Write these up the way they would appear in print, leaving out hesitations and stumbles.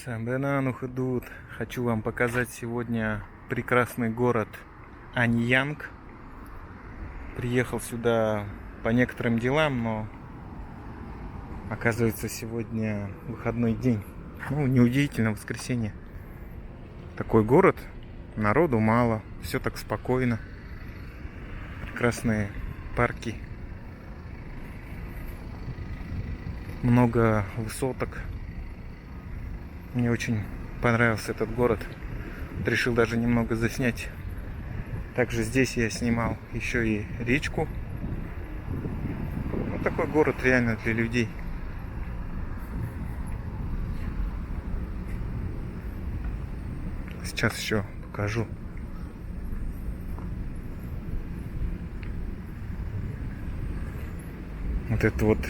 Самбенан Худут. Хочу вам показать сегодня прекрасный город Аньянг. Приехал сюда по некоторым делам, но оказывается сегодня выходной день. Ну, неудивительно, воскресенье. Такой город, народу мало, все так спокойно. Прекрасные парки. Много высоток. Мне очень понравился этот город. Решил даже немного заснять. Также здесь я снимал еще и речку. Ну, такой город реально для людей. Сейчас еще покажу. Вот это вот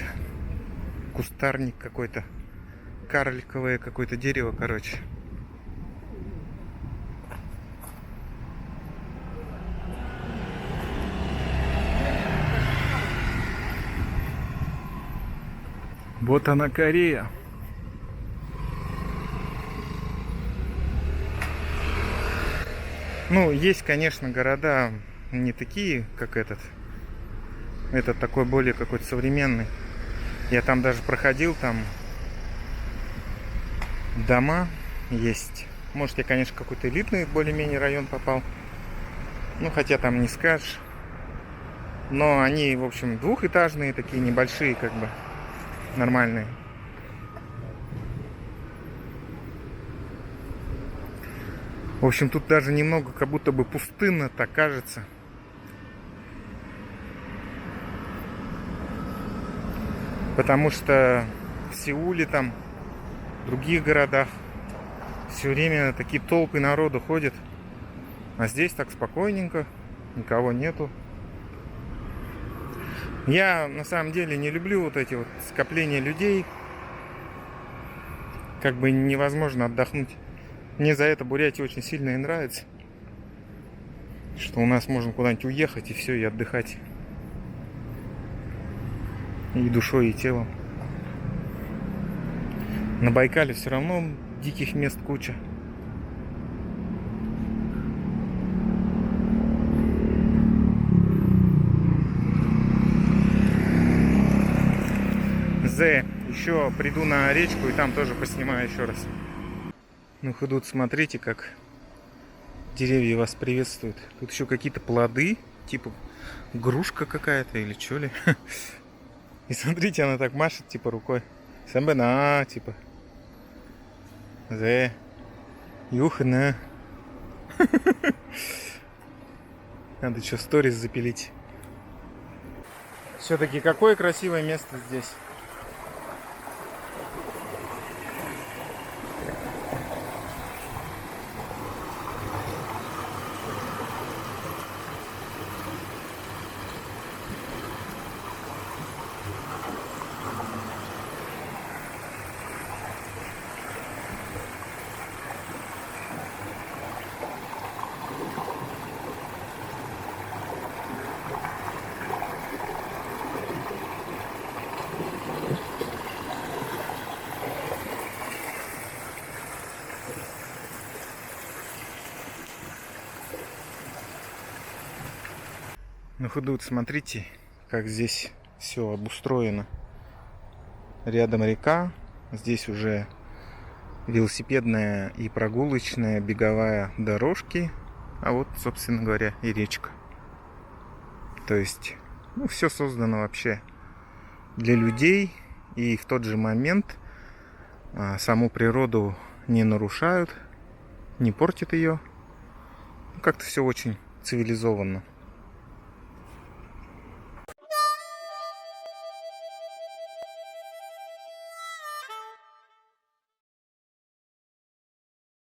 кустарник какой-то. Карликовое какое-то дерево, короче. Вот она, Корея. Ну, есть, конечно, города не такие, как этот. Этот такой более какой-то современный. Я там даже проходил, там дома есть. Может, я, конечно, какой-то элитный более-менее район попал. Ну, хотя там не скажешь. Но они, в общем, двухэтажные, такие небольшие, как бы, нормальные. В общем, тут даже немного как будто бы пустынно, так кажется. Потому что в Сеуле, там, в других городах все время такие толпы народу ходят. А здесь так спокойненько, никого нету. Я на самом деле не люблю вот эти вот скопления людей. Как бы невозможно отдохнуть. Мне за это Бурятия очень сильно и нравится. Что у нас можно куда-нибудь уехать и все, и отдыхать. И душой, и телом. На Байкале все равно диких мест куча. Еще приду на речку и там тоже поснимаю еще раз. Ну, Худут, смотрите, как деревья вас приветствуют. Тут еще какие-то плоды, типа грушка какая-то или что ли. И смотрите, она так машет, типа, рукой. Самбена, типа. Юхна. Надо что, сторис запилить. Все-таки какое красивое место здесь. Ну, Худут, смотрите, как здесь все обустроено. Рядом река, здесь уже велосипедная и прогулочная беговая дорожки, а вот, собственно говоря, и речка. То есть, ну, все создано вообще для людей, и в тот же момент саму природу не нарушают, не портят ее. Как-то все очень цивилизованно.